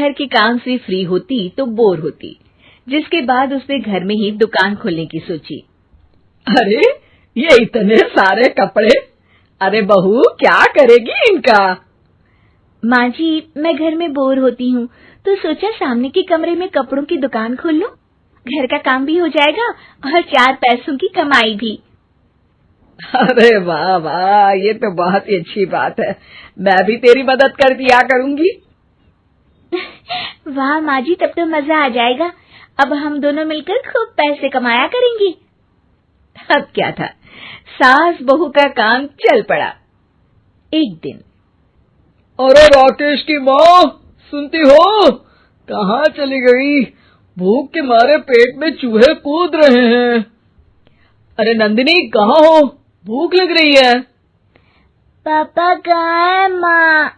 घर के काम से फ्री होती तो बोर होती, जिसके बाद उसने घर में ही दुकान खोलने की सोची। अरे ये इतने सारे कपड़े, अरे बहू क्या करेगी इनका? माँ जी, मैं घर में बोर होती हूँ तो सोचा सामने के कमरे में कपड़ों की दुकान खोल लूं। घर का काम भी हो जाएगा और 4 पैसों की कमाई भी। अरे वाह वाह, ये तो बहुत ही अच्छी बात है। मैं भी तेरी मदद कर दिया करूंगी। वाह माँ जी, तब तो मजा आ जाएगा। अब हम दोनों मिलकर खूब पैसे कमाया करेंगे। अब क्या था, सास बहू का काम चल पड़ा। एक दिन, अरे राकेश की माँ, सुनती हो? कहाँ चली गई? भूख के मारे पेट में चूहे कूद रहे हैं। अरे नंदिनी, कहाँ हो? भूख लग रही है। पापा कहाँ है माँ?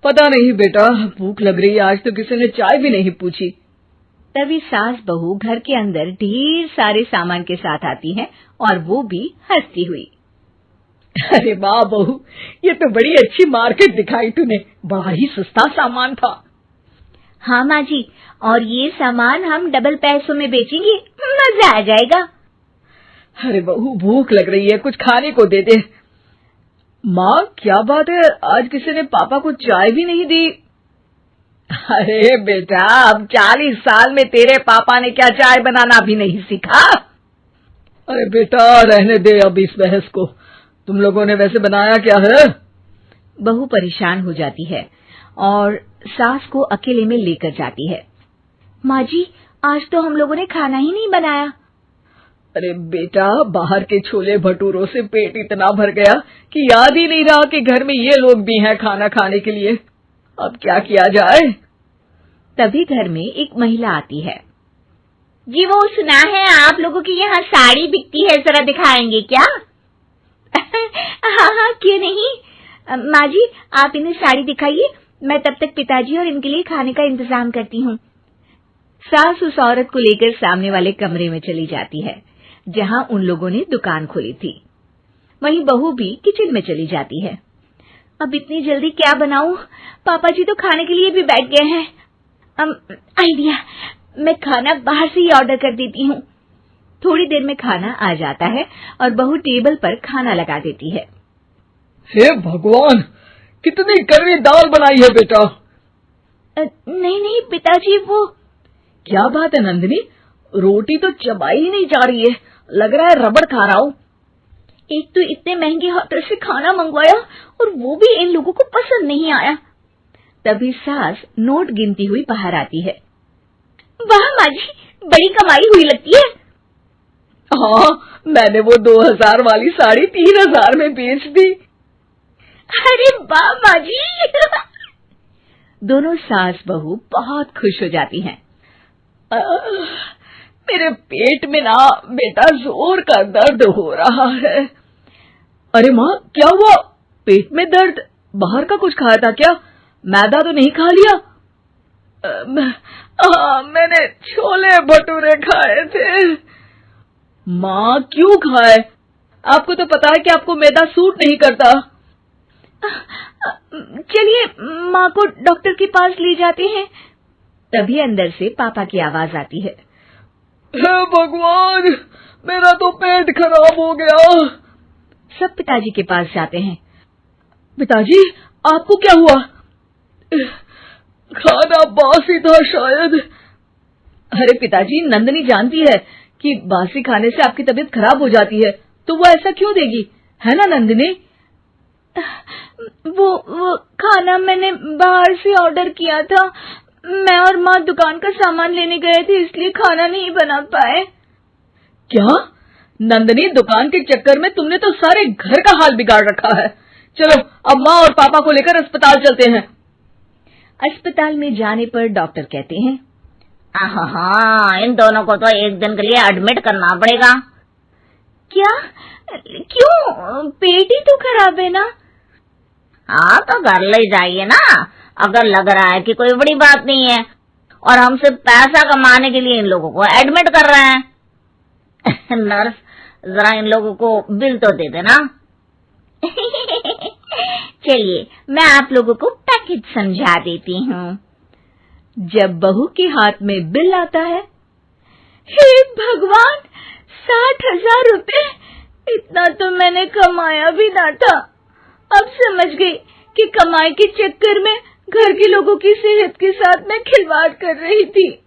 पता नहीं बेटा, भूख लग रही है। आज तो किसी ने चाय भी नहीं पूछी। तभी सास बहू घर के अंदर ढेर सारे सामान के साथ आती हैं और वो भी हंसती हुई। अरे वाह बहू, ये तो बड़ी अच्छी मार्केट दिखाई तूने। बड़ा ही सस्ता सामान था। हाँ माँ जी, और ये सामान हम डबल पैसों में बेचेंगे, मजा आ जाएगा। अरे बहू, भूख लग रही है, कुछ खाने को दे दे। माँ क्या बात है, आज किसी ने पापा को चाय भी नहीं दी। अरे बेटा, अब 40 साल में तेरे पापा ने क्या चाय बनाना भी नहीं सीखा? अरे बेटा रहने दे अब इस बहस को। तुम लोगों ने वैसे बनाया क्या है? बहू परेशान हो जाती है और सास को अकेले में लेकर जाती है। माँ जी, आज तो हम लोगों ने खाना ही नहीं बनाया। अरे बेटा, बाहर के छोले भटूरों से पेट इतना भर गया कि याद ही नहीं रहा कि घर में ये लोग भी हैं खाना खाने के लिए। अब क्या किया जाए? तभी घर में एक महिला आती है। जी, वो सुना है आप लोगों की यहाँ साड़ी बिकती है, जरा दिखाएंगे क्या? हाँ हाँ, क्यों नहीं। माँ जी, आप इन्हें साड़ी दिखाइए, मैं तब तक पिताजी और इनके लिए खाने का इंतजाम करती हूँ। सास उस औरत को लेकर सामने वाले कमरे में चली जाती है जहाँ उन लोगों ने दुकान खोली थी। वहीं बहू भी किचन में चली जाती है। अब इतनी जल्दी क्या बनाऊं? पापा जी तो खाने के लिए भी बैठ गए हैं। आइडिया, मैं खाना बाहर से ही ऑर्डर कर देती हूँ। थोड़ी देर में खाना आ जाता है और बहू टेबल पर खाना लगा देती है। हे भगवान, कितनी कड़वी दाल बनाई है बेटा। नहीं नहीं पिताजी, वो क्या बात है नंदिनी, रोटी तो चबाई ही नहीं जा रही है, लग रहा है रबड़ खा रहा हूँ। एक तो इतने महंगे होटल से खाना मंगवाया और वो भी इन लोगों को पसंद नहीं आया। तभी सास नोट गिनती हुई बाहर आती है। वाह माँ जी, बड़ी कमाई हुई लगती है। हाँ, मैंने वो 2000 वाली साड़ी 3000 में बेच दी। अरे वाह माँ जी। दोनों सास बहू बहुत खुश हो जाती हैं। मेरे पेट में ना बेटा जोर का दर्द हो रहा है। अरे माँ, क्या हुआ? पेट में दर्द? बाहर का कुछ खाया था क्या? मैदा तो नहीं खा लिया? मैंने छोले भटूरे खाए थे। माँ क्यों खाए? आपको तो पता है कि आपको मैदा सूट नहीं करता। चलिए माँ को डॉक्टर के पास ले जाते हैं। तभी अंदर से पापा की आवाज आती है। हे भगवान, मेरा तो पेट खराब हो गया। सब पिताजी के पास जाते हैं। पिताजी, आपको क्या हुआ? खाना बासी था शायद। अरे पिताजी, नंदिनी जानती है कि बासी खाने से आपकी तबीयत खराब हो जाती है, तो वो ऐसा क्यों देगी, है ना नंदिनी? वो खाना मैंने बाहर से ऑर्डर किया था। मैं और माँ दुकान का सामान लेने गए थे, इसलिए खाना नहीं बना पाए। क्या नंदिनी, दुकान के चक्कर में तुमने तो सारे घर का हाल बिगाड़ रखा है। चलो अब माँ और पापा को लेकर अस्पताल चलते हैं। अस्पताल में जाने पर डॉक्टर कहते हैं, हाँ, इन दोनों को तो एक दिन के लिए एडमिट करना पड़ेगा। क्या? क्यों? पेट ही तो खराब है ना। हाँ, तो घर ले जाइए ना, अगर लग रहा है कि कोई बड़ी बात नहीं है और हम सिर्फ पैसा कमाने के लिए इन लोगों को एडमिट कर रहे हैं। नर्स, जरा इन लोगों को बिल तो दे देना। चलिए, मैं आप लोगों को पैक पैकेज समझा देती हूँ। जब बहू के हाथ में बिल आता है, हे भगवान, 60,000 रुपए! इतना तो मैंने कमाया भी ना था। अब समझ गई कि कमाई के चक्कर में घर के लोगों की सेहत के साथ मैं खिलवाड़ कर रही थी।